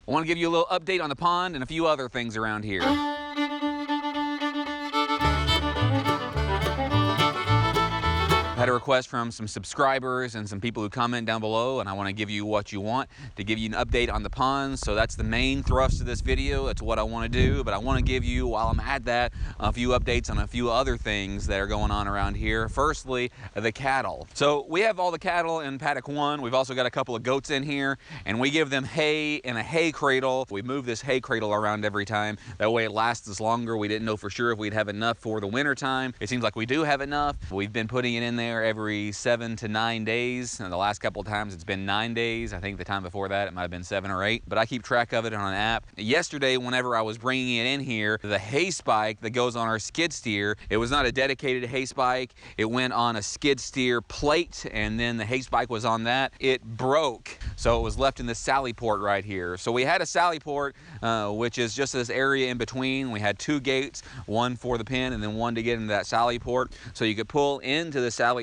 I want to give you a little update on the pond and a few other things around here. I had a request from some subscribers and some people who comment down below, and I want to give you what you want to give you an update on the ponds. So that's the main thrust of this video. That's what I want to do, but I want to give you, while I'm at that, a few updates on a few other things that are going on around here. Firstly, the cattle. So we have all the cattle in paddock 1. We've also got a couple of goats in here, and we give them hay in a hay cradle. We move this hay cradle around every time. That way it lasts us longer. We didn't know for sure if we'd have enough for the winter time. It seems like we do have enough. We've been putting it in there every 7 to 9 days, and the last couple of times it's been 9 days. I think the time before that it might have been 7 or 8, but I keep track of it on an app. Yesterday, whenever I was bringing it in here, the hay spike that goes on our skid steer, it was not a dedicated hay spike. It went on a skid steer plate, and then the hay spike was on that. It broke, so it was left in the sallyport right here. So we had a sallyport, which is just this area in between. We had 2 gates, one for the pen and then one to get into that sallyport, so you could pull into the sallyport,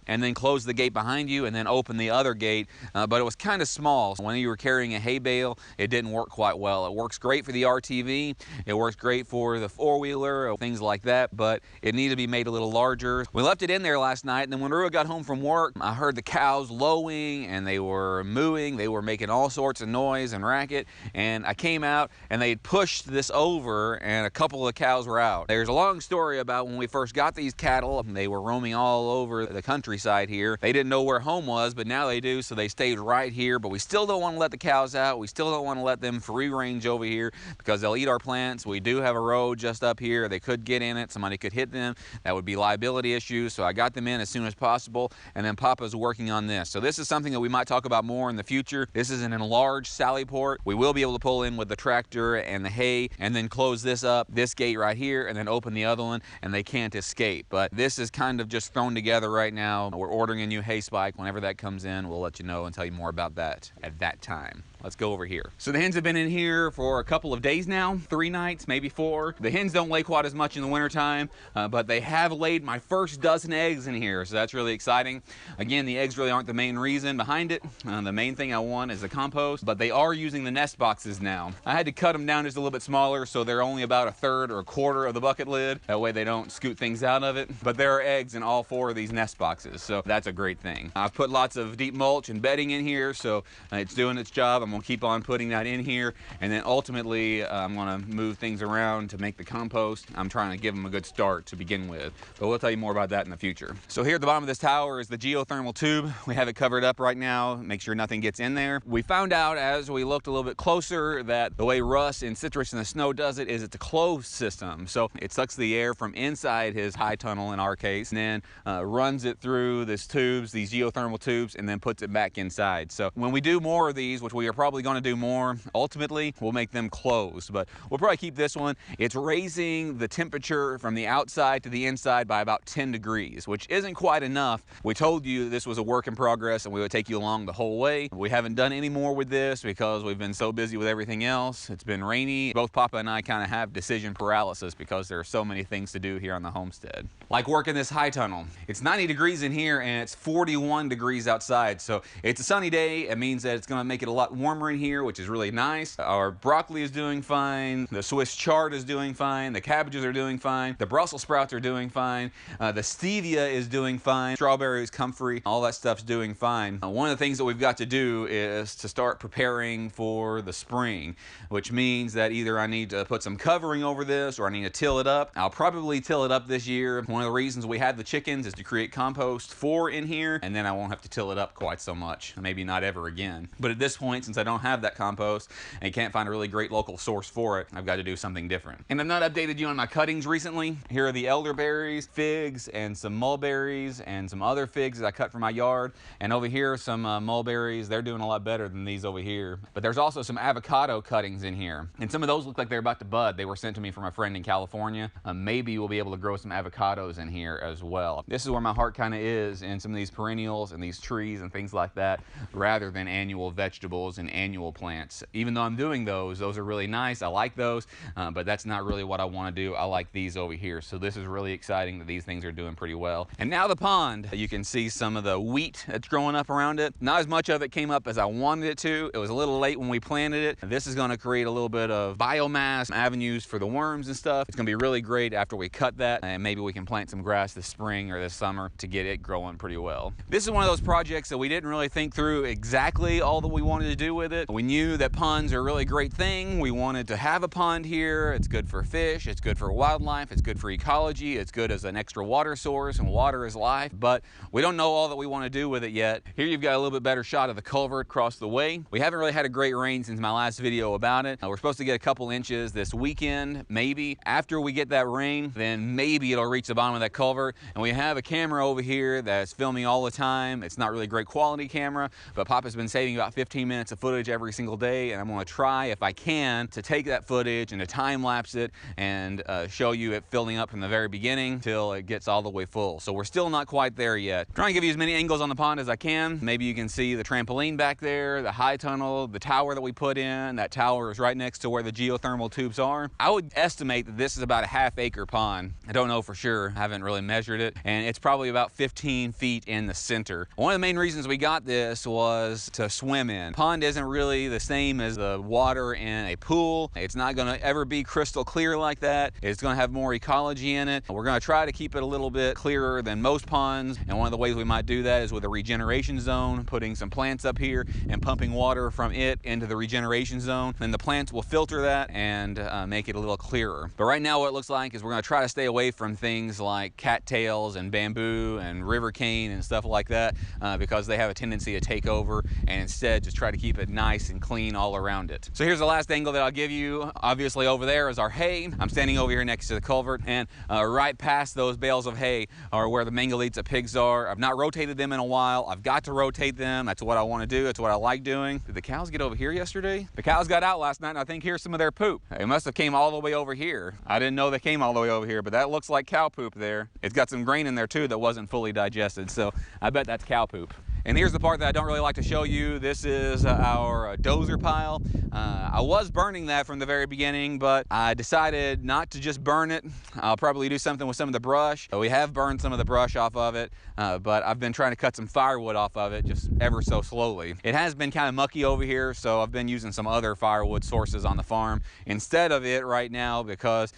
and then close the gate behind you and then open the other gate, but it was kind of small. So when you were carrying a hay bale, it didn't work quite well. It works great for the RTV, it works great for the 4-wheeler, things like that, but it needed to be made a little larger. We left it in there last night, and then when Rua got home from work, I heard the cows lowing and they were mooing, they were making all sorts of noise and racket, and I came out and they had pushed this over and a couple of the cows were out. There's a long story about when we first got these cattle. They were roaming all over the countryside here. They didn't know where home was, but now they do, so they stayed right here. But we still don't want to let the cows out. We still don't want to let them free range over here because they'll eat our plants. We do have a road just up here. They could get in it. Somebody could hit them. That would be liability issues. So I got them in as soon as possible, and then Papa's working on this. So this is something that we might talk about more in the future. This is an enlarged sallyport. We will be able to pull in with the tractor and the hay and then close this up, this gate right here, and then open the other one, and they can't escape. But this is kind of just thrown together right now. We're ordering a new hay spike. Whenever that comes in, we'll let you know and tell you more about that at that time. Let's go over here. So the hens have been in here for a couple of days now, 3 nights, maybe 4. The hens don't lay quite as much in the wintertime, but they have laid my first dozen eggs in here, so that's really exciting. Again, the eggs really aren't the main reason behind it. The main thing I want is the compost, but they are using the nest boxes now. I had to cut them down just a little bit smaller, so they're only about 1/3 or 1/4 of the bucket lid. That way they don't scoot things out of it. But there are eggs in all 4 of these nest boxes, so that's a great thing. I've put lots of deep mulch and bedding in here, so it's doing its job. I'm gonna keep on putting that in here, and then ultimately I'm gonna move things around to make the compost. I'm trying to give them a good start to begin with, but we'll tell you more about that in the future. So here at the bottom of this tower is the geothermal tube. We have it covered up right now, make sure nothing gets in there. We found out as we looked a little bit closer that the way Russ in Citrus in the Snow does it is it's a closed system. So it sucks the air from inside his high tunnel in our case, and then runs it through these tubes, these geothermal tubes, and then puts it back inside. So when we do more of these, which we are probably going to do more, ultimately we'll make them closed, but we'll probably keep this one. It's raising the temperature from the outside to the inside by about 10 degrees, which isn't quite enough. We told you this was a work in progress and we would take you along the whole way. We haven't done any more with this because we've been so busy with everything else. It's been rainy. Both Papa and I kind of have decision paralysis because there are so many things to do here on the homestead. Like working this high tunnel. It's 90 degrees in here and it's 41 degrees outside, so it's a sunny day. It means that it's going to make it a lot warmer in here, which is really nice. Our broccoli is doing fine. The Swiss chard is doing fine. The cabbages are doing fine. The Brussels sprouts are doing fine. The stevia is doing fine. Strawberries, comfrey, all that stuff's doing fine. One of the things that we've got to do is to start preparing for the spring, which means that either I need to put some covering over this or I need to till it up. I'll probably till it up this year. One of the reasons we have the chickens is to create compost for in here, and then I won't have to till it up quite so much. Maybe not ever again. But at this point, since I don't have that compost and can't find a really great local source for it, I've got to do something different. And I've not updated you on my cuttings recently. Here are the elderberries, figs, and some mulberries, and some other figs that I cut from my yard. And over here, some mulberries. They're doing a lot better than these over here. But there's also some avocado cuttings in here. And some of those look like they're about to bud. They were sent to me from a friend in California. Maybe we'll be able to grow some avocados in here as well. This is where my heart kind of is in some of these perennials and these trees and things like that, rather than annual vegetables and annual plants. Even though I'm doing those are really nice. I like those, but that's not really what I want to do. I like these over here. So this is really exciting that these things are doing pretty well. And now the pond, you can see some of the wheat that's growing up around it. Not as much of it came up as I wanted it to. It was a little late when we planted it. This is going to create a little bit of biomass avenues for the worms and stuff. It's going to be really great after we cut that, and maybe we can plant some grass this spring or this summer to get it growing pretty well. This is one of those projects that we didn't really think through exactly all that we wanted to do with it. We knew that ponds are a really great thing. We wanted to have a pond here. It's good for fish, it's good for wildlife, it's good for ecology, it's good as an extra water source, and water is life, but we don't know all that we want to do with it yet. Here you've got a little bit better shot of the culvert across the way. We haven't really had a great rain since my last video about it. We're supposed to get a couple inches this weekend, maybe. After we get that rain, then maybe it'll reach the bottom of that culvert. And we have a camera over here that's filming all the time. It's not really great quality camera, but Papa's been saving about 15 minutes of footage every single day, and I'm going to try, if I can, to take that footage and to time lapse it and show you it filling up from the very beginning till it gets all the way full. So we're still not quite there yet. I'm trying to give you as many angles on the pond as I can. Maybe you can see the trampoline back there, the high tunnel, the tower that we put in. That tower is right next to where the geothermal tubes are. I would estimate that this is about a half-acre pond. I don't know for sure. I haven't really measured it, and it's probably about 15 feet in the center. One of the main reasons we got this was to swim in. Pond isn't really the same as the water in a pool. It's not going to ever be crystal clear like that. It's going to have more ecology in it. We're going to try to keep it a little bit clearer than most ponds, and one of the ways we might do that is with a regeneration zone, putting some plants up here and pumping water from it into the regeneration zone. Then the plants will filter that and make it a little clearer. But right now what it looks like is we're going to try to stay away from things like cattails and bamboo and river cane and stuff like that because they have a tendency to take over, and instead just try to keep it nice and clean all around it. So here's the last angle that I'll give you. Obviously over there is our hay. I'm standing over here next to the culvert, and right past those bales of hay are where the Mangalitsa pigs are. I've not rotated them in a while. I've got to rotate them. That's what I want to do. That's what I like doing. Did the cows get over here yesterday? The cows got out last night, and I think here's some of their poop. They must have came all the way over here. I didn't know they came all the way over here, but that looks like cow poop there. It's got some grain in there too that wasn't fully digested, so I bet that's cow poop. And here's the part that I don't really like to show you. This is our dozer pile. I was burning that from the very beginning, but I decided not to just burn it. I'll probably do something with some of the brush. We have burned some of the brush off of it, but I've been trying to cut some firewood off of it just ever so slowly. It has been kind of mucky over here, so I've been using some other firewood sources on the farm instead of it right now, because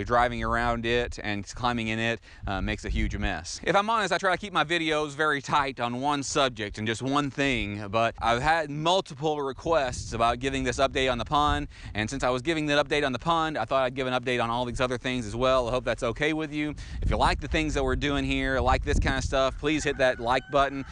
driving around it and climbing in it makes a huge mess. If I'm honest, I try to keep my videos very tight on one subject and just one thing, but I've had multiple requests about giving this update on the pond, and since I was giving that update on the pond, I thought I'd give an update on all these other things as well. I hope that's okay with you. If you like the things that we're doing here, like this kind of stuff, please hit that like button.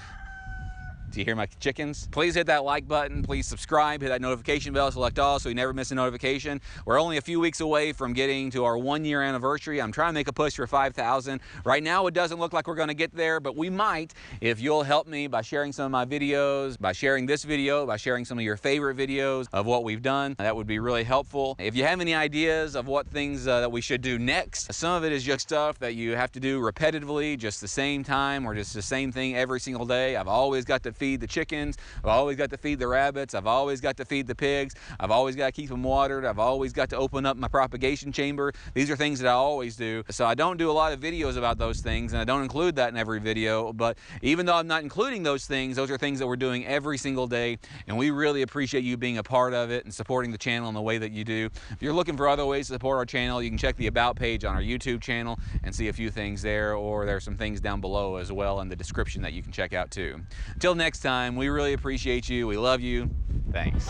Do you hear my chickens? Please hit that like button. Please subscribe, hit that notification bell, select all so you never miss a notification. We're only a few weeks away from getting to our 1-year anniversary. I'm trying to make a push for 5,000. Right now it doesn't look like we're going to get there, but we might if you'll help me by sharing some of my videos, by sharing this video, by sharing some of your favorite videos of what we've done. That would be really helpful. If you have any ideas of what things that we should do next, some of it is just stuff that you have to do repetitively, just the same time or just the same thing every single day. I've always got to feed the chickens, I've always got to feed the rabbits, I've always got to feed the pigs, I've always got to keep them watered, I've always got to open up my propagation chamber. These are things that I always do. So I don't do a lot of videos about those things, and I don't include that in every video, but even though I'm not including those things are things that we're doing every single day, and we really appreciate you being a part of it and supporting the channel in the way that you do. If you're looking for other ways to support our channel, you can check the About page on our YouTube channel and see a few things there, or there are some things down below as well in the description that you can check out too. Until next time, we really appreciate you. We love you. Thanks.